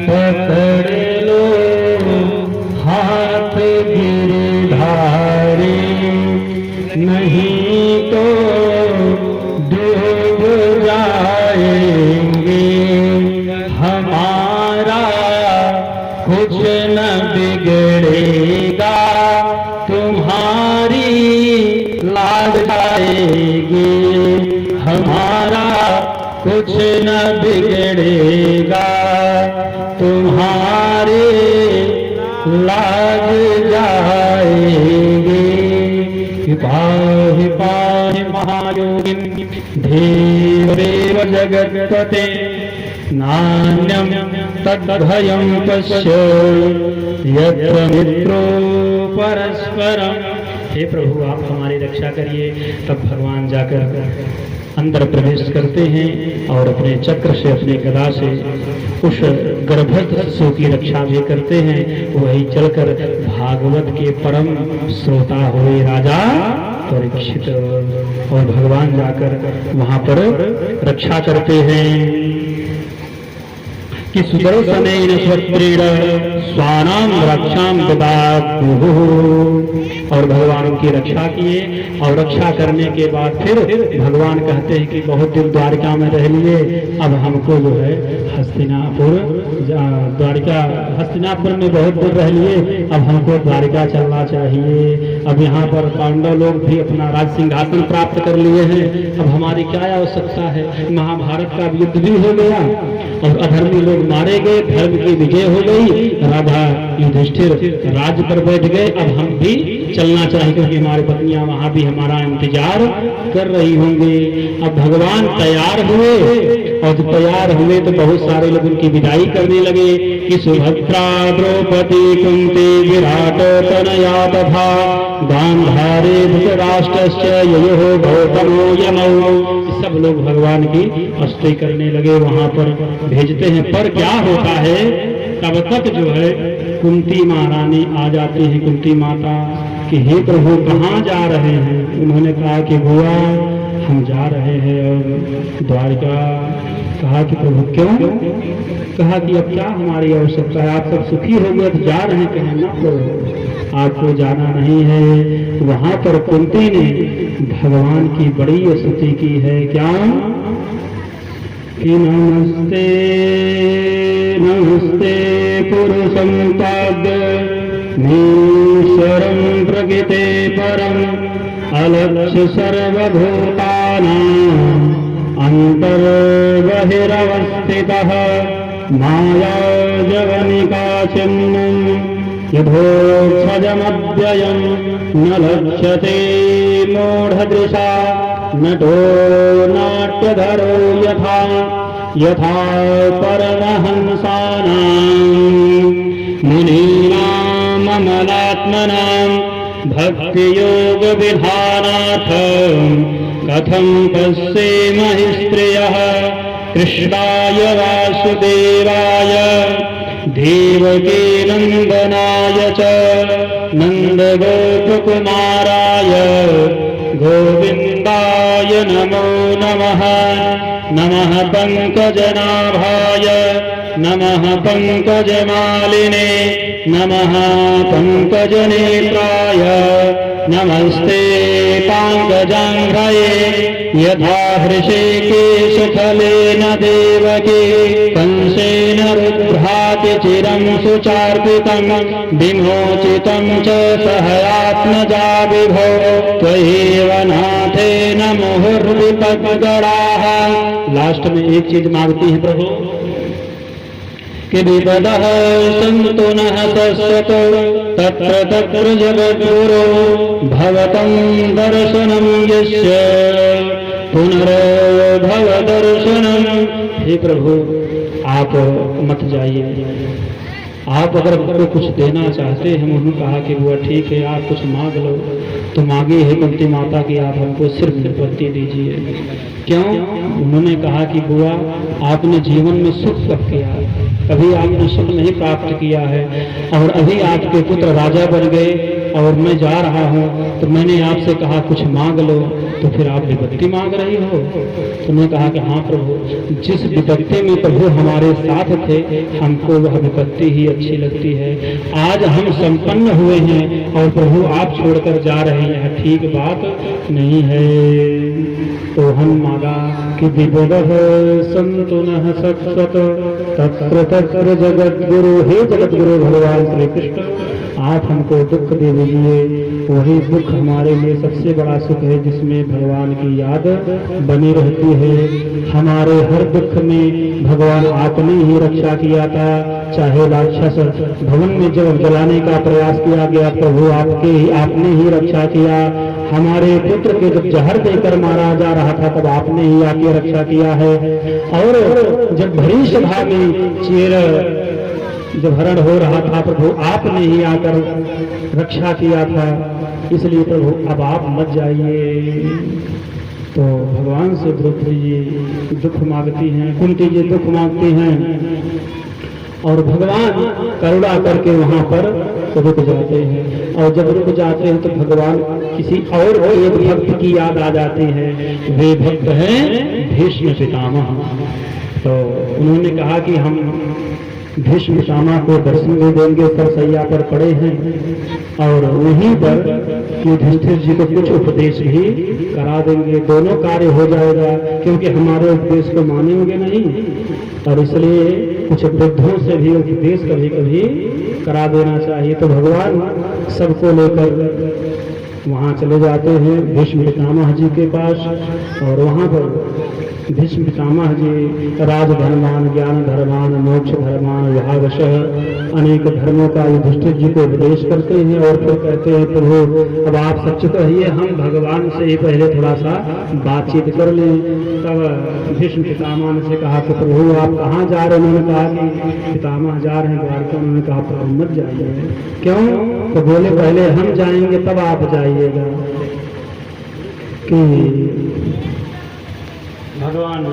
पकड़ लो हाथ गिरधारी, नहीं तो डूब जाएंगे। हमारा कुछ न बिगड़ेगा, तुम्हारी लाज जाएगी। हमारा कुछ न बिगड़ेगा, तुम्हारे लाज जाएगी। पाहि पाहि महायोगिन देवदेव जगत्पते, नान्यं तद्भयं पश्य यत्र मित्रो परस्परम। हे प्रभु आप हमारी रक्षा करिए। तब भगवान जाकर अंदर प्रवेश करते हैं और अपने चक्र से, अपने गदा से उस गर्भस्थ शिशु की रक्षा भी करते हैं। वही चलकर भागवत के परम श्रोता हुए राजा परीक्षित, और भगवान जाकर वहां पर रक्षा करते हैं कि सुदर्शनेन स्वत्रेण स्वानाम रक्षाम ददातु। और भगवान उनकी रक्षा किए, और रक्षा करने के बाद फिर भगवान कहते हैं कि बहुत दिन द्वारिका में रह लिए, अब हमको जो है हस्तिनापुर, द्वारिका हस्तिनापुर में बहुत दिन रह लिए, अब हमको द्वारिका चलना चाहिए। अब यहाँ पर पांडव लोग भी अपना राज सिंहासन प्राप्त कर लिए हैं, अब हमारी क्या आवश्यकता है। महाभारत का युद्ध भी हो गया और अधर्मी लोग मारे गए, धर्म की विजय हो गई, राजा युधिष्ठिर राज्य पर बैठ गए। अब हम भी चलना चाहिए, क्योंकि हमारी पत्नियां वहां भी हमारा इंतजार कर रही होंगी। अब भगवान तैयार हुए, और जब तैयार हुए तो बहुत सारे लोग उनकी विदाई करने लगे कि सुभद्रा द्रौपदी कुंती विराट तनया तथा गांधारी धृतराष्ट्रश्च ययोः गौतमो यमौ। सब लोग भगवान की स्तुति करने लगे, वहां पर भेजते हैं। पर क्या होता है, तब तक जो है कुंती महारानी आ जाती है, कुंती माता, कि हे प्रभु कहाँ जा रहे हैं। उन्होंने कहा कि बुआ हम जा रहे हैं और द्वारिका। कहा कि प्रभु क्यों। कहा कि अब क्या हमारी आवश्यकता है, आप सब सुखी हो गए तो जा रहे हैं, कहें ना तो आपको जाना नहीं है। वहां पर कुंती ने भगवान की बड़ी स्तुति की है। क्या कि नमस्ते नमस्ते पुरुषं पाद मीश्वरं प्रकृते परम अलक्ष्य सर्वभूतानां अंतर्बहिरवस्थितः माया जवनिका चिन्नं यथोक्षजमव्ययं न लक्ष्यते मूढदृशा नटो नाट्यधरो यथा यथा परमहंसानां मुनीनां अमलात्मनां भक्तियोग विधानार्थं कथं पश्येमहि स्त्रियः कृष्णाय वासुदेवाय देवकी नंदनाय च नंदगोपकुमाराय गोविंदाय नमो नमः। नमः पंकजनाभाय नमः पंकजमालिने नमः पंकजनेत्राय नमस्ते पाङ्कजाङ्घ्रये यथा हृषिकेशफलेन देवकी कंसेन रुद्धाति चिरं सुचार्पितं विमोचितं च सहयात्मजा विभो त्वयैव नाथेन मुहुर्विपद्गणाः। लास्ट में एक चीज मांगती है प्रभु कि विपदः सन्तु नः तस्सतो तत्र तत्र जगद्गुरो भवतं दर्शनं यस्य पुनर्भव दर्शनम। हे प्रभु आप मत जाइए, आप अगर हमको कुछ देना चाहते हैं। उन्होंने कहा कि वो ठीक है आप कुछ मांग लो, तो मांगी है कुंती माता की आप हमको सिर्फ संपत्ति दीजिए। क्यों। उन्होंने कहा कि बुआ आपने जीवन में सुख कब किया, कभी आपने सुख नहीं प्राप्त किया है, और अभी आपके पुत्र राजा बन गए और मैं जा रहा हूँ, तो मैंने आपसे कहा कुछ मांग लो, तो फिर आप विपत्ति मांग रही हो? तुमने कहा कि हाँ प्रभु, जिस विपत्ति में प्रभु हमारे साथ थे हमको वह विपत्ति ही अच्छी लगती है। आज हम संपन्न हुए हैं और प्रभु आप छोड़कर जा रहे हैं, ठीक बात नहीं है। तो हम मांगा कि विबुध संतु न सत्सत तत्र तत्र जगत गुरु, हे जगत गुरु भगवान श्री कृष्ण, आप हमको दुख दे दीजिए। वही दुख हमारे लिए सबसे बड़ा सुख है जिसमें भगवान की याद बनी रहती है। हमारे हर दुख में भगवान आपने ही रक्षा किया था। चाहे राक्षस भवन में जब जलाने का प्रयास किया गया, प्रभु आपने ही रक्षा किया। हमारे पुत्र के जब जहर देकर मारा जा रहा था तब आपने ही आके रक्षा किया है। और जब भरी सभा में जब हरण हो रहा था, प्रभु आपने ही आकर रक्षा किया था। इसलिए प्रभु अब आप मत जाइए। तो भगवान से द्रौपदी जी दुख मांगती हैं, कुंती जी दुख मांगती हैं और भगवान करुणा करके वहां पर रुक जाते हैं। और जब रुक जाते हैं तो भगवान किसी और एक भक्त की याद आ जाती है। वे भक्त हैं भीष्म पितामह। तो उन्होंने कहा कि हम भीष्म पितामह को दर्शन दे देंगे, सरसैया पर पड़े हैं और वहीं पर युधिष्ठिर जी को कुछ उपदेश भी करा देंगे। दोनों कार्य हो जाएगा, क्योंकि हमारे उपदेश को मानेंगे नहीं और इसलिए कुछ वृद्धों से भी उपदेश कभी कभी करा देना चाहिए। तो भगवान सबको लेकर वहां चले जाते हैं भीष्म पितामह जी के पास। और वहां पर भीष्म पितामह जी राजधर्मान, ज्ञान धर्मान, मोक्ष धर्मान, विभागशः अनेक धर्मों का युधिष्ठिर जी को उपदेश करते हैं और फिर कहते हैं प्रभु अब आप सच कहिए, हम भगवान से ही पहले थोड़ा सा बातचीत कर लें। तब भीष्म पितामह ने से कहा कि प्रभु आप कहाँ जा रहे हैं? उन्होंने कहा कि पितामह जा रहे हैं द्वारका। उन्होंने कहा प्रभु मत जाइए। क्यों? तो बोले पहले हम जाएंगे तब आप जाइएगा। कि भगवान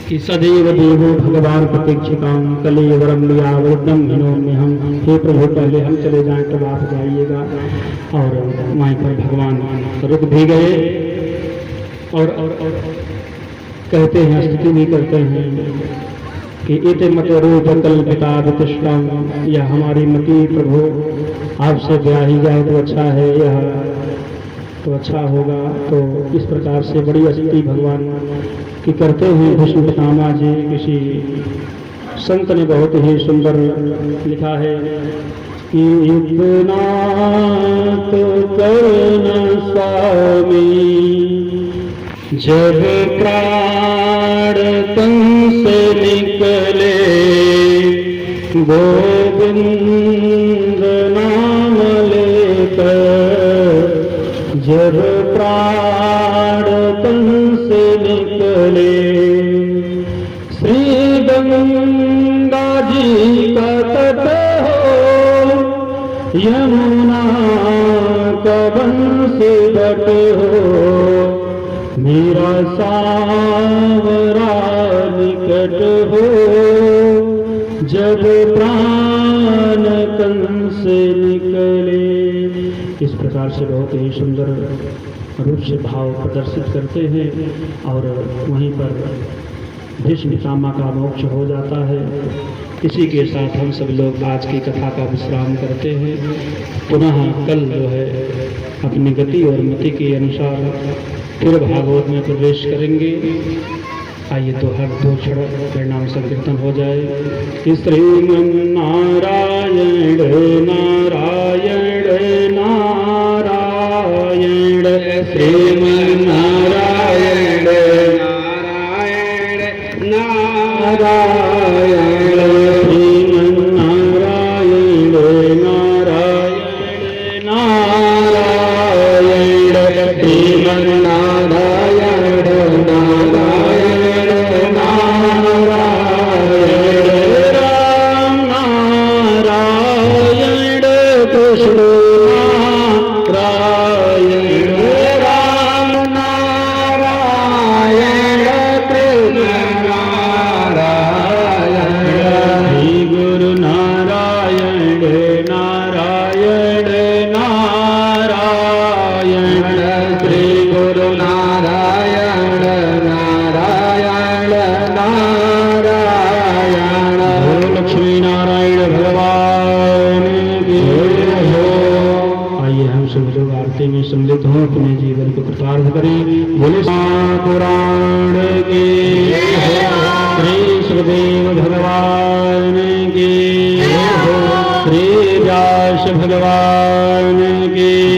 कि सदैव देवो भगवान प्रतीक्षिताम कलेवरम लिया वृद्धम हिनोम्य हम, हे प्रभु पहले हम चले जाएं तब आप जाइएगा। और वहीं पर भगवान रुक भी गए और कहते हैं, स्तुति भी करते हैं कि इति मत रूप कल्पिता वितिष्ठम, यह हमारी मति प्रभु आपसे ब्याह ही जाए तो अच्छा है, यह तो अच्छा होगा। तो इस प्रकार से बड़ी स्तुति भगवान की करते हैं भीष्म पितामह जी। किसी संत ने बहुत ही सुंदर लिखा है कि इतना तो करना स्वामी जब प्राण तन से निकले, गोविंद नाम लेकर जब प्राण तन से निकले। श्री गंगा जी का तट हो, यमुना का बंश बट हो, मेरा सावरा निकट हो, जब प्राण तन से निकले। इस प्रकार से बहुत ही सुंदर रूप से भाव प्रदर्शित करते हैं और वहीं पर भीष्म पितामह का मोक्ष हो जाता है। इसी के साथ हम सब लोग आज की कथा का विश्राम करते हैं। पुनः कल जो है अपनी गति और मति के अनुसार फिर भागवत में प्रवेश करेंगे। आइए तो हर दो क्षण परिणाम संकीर्तन हो जाए। श्रीमन नारायण नारायण नारायण, श्रीमन नारायण नारायण नारायण, श्रीमन नारायण नारायण नारायण, श्रीमन नारायण नारायण नारायण, राम नारायण कृष्ण नारायण, राम नारायण कृष्ण नारायण। आरती में सम्मिलित हों, अपने जीवन को कृतार्थ करें। बोले पुराण की श्री सुखदेव भगवान की, श्री व्यास भगवान की।